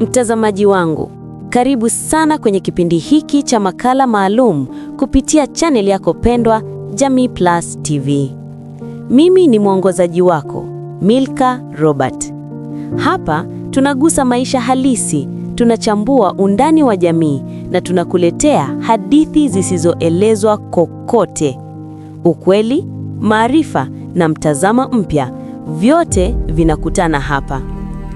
Mtazamaji wangu, karibu sana kwenye kipindi hiki cha makala maalum kupitia channel yako pendwa Jamii Plus TV. Mimi ni mwongozaji wako, Milka Robert. Hapa tunagusa maisha halisi, tunachambua undani wa jamii na tunakuletea hadithi zisizoelezwa kokote. Ukweli, maarifa na mtazamo mpya, vyote vinakutana hapa.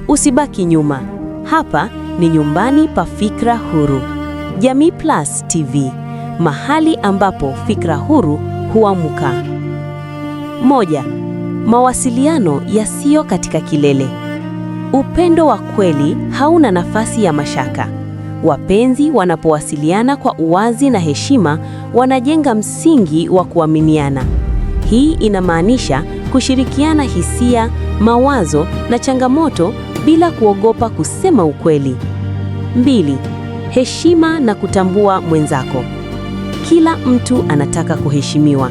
Usibaki nyuma. Hapa ni nyumbani pa fikra huru. Jamii Plus TV, mahali ambapo fikra huru huamka. 1. Mawasiliano yasiyo katika kilele. Upendo wa kweli hauna nafasi ya mashaka. Wapenzi wanapowasiliana kwa uwazi na heshima, wanajenga msingi wa kuaminiana. Hii inamaanisha kushirikiana hisia, mawazo na changamoto bila kuogopa kusema ukweli. 2. Heshima na kutambua mwenzako. Kila mtu anataka kuheshimiwa.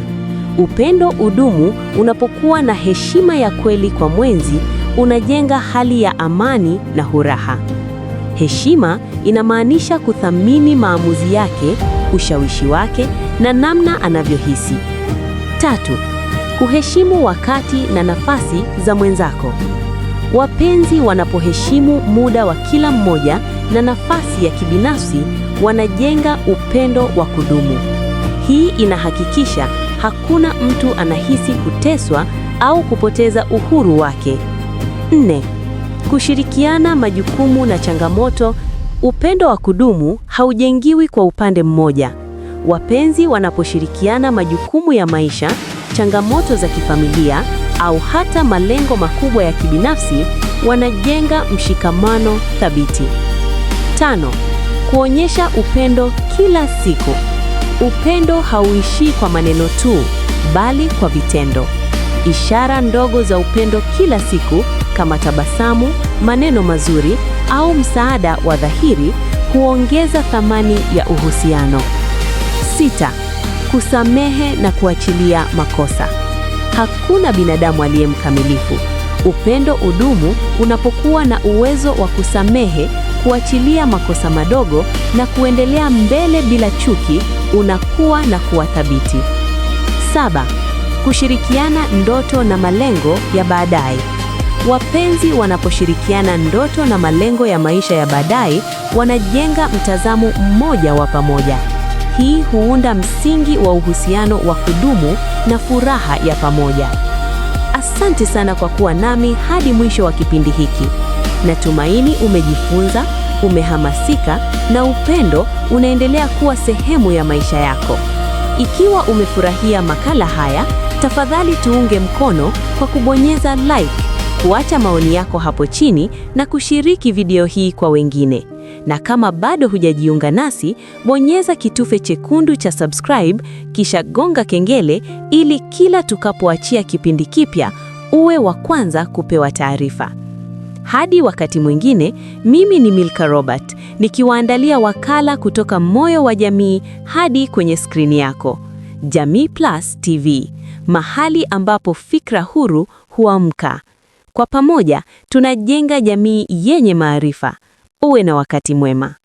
Upendo udumu unapokuwa na heshima ya kweli kwa mwenzi, unajenga hali ya amani na furaha. Heshima inamaanisha kuthamini maamuzi yake, ushawishi wake na namna anavyohisi. 3. Kuheshimu wakati na nafasi za mwenzako. Wapenzi wanapoheshimu muda wa kila mmoja na nafasi ya kibinafsi, wanajenga upendo wa kudumu. Hii inahakikisha hakuna mtu anahisi kuteswa au kupoteza uhuru wake. 4. Kushirikiana majukumu na changamoto. Upendo wa kudumu haujengiwi kwa upande mmoja. Wapenzi wanaposhirikiana majukumu ya maisha, changamoto za kifamilia au hata malengo makubwa ya kibinafsi, wanajenga mshikamano thabiti. 5. Kuonyesha upendo kila siku. Upendo hauishii kwa maneno tu, bali kwa vitendo. Ishara ndogo za upendo kila siku kama tabasamu, maneno mazuri au msaada wa dhahiri huongeza thamani ya uhusiano. 6. Kusamehe na kuachilia makosa. Hakuna binadamu aliye mkamilifu. Upendo udumu unapokuwa na uwezo wa kusamehe, kuachilia makosa madogo na kuendelea mbele bila chuki, unakuwa na kuwa thabiti. 7. Kushirikiana ndoto na malengo ya baadaye. Wapenzi wanaposhirikiana ndoto na malengo ya maisha ya baadaye, wanajenga mtazamo mmoja wa pamoja. Hii huunda msingi wa uhusiano wa kudumu na furaha ya pamoja. Asante sana kwa kuwa nami hadi mwisho wa kipindi hiki. Natumaini umejifunza, umehamasika na upendo unaendelea kuwa sehemu ya maisha yako. Ikiwa umefurahia makala haya, tafadhali tuunge mkono kwa kubonyeza like, kuacha maoni yako hapo chini na kushiriki video hii kwa wengine. Na kama bado hujajiunga nasi, bonyeza kitufe chekundu cha subscribe kisha gonga kengele ili kila tukapoachia kipindi kipya uwe wa kwanza kupewa taarifa. Hadi wakati mwingine, mimi ni Milka Robert, nikiwaandalia wakala kutoka moyo wa jamii hadi kwenye skrini yako. Jamii Plus TV, mahali ambapo fikra huru huamka. Kwa pamoja, tunajenga jamii yenye maarifa. Uwe na wakati mwema.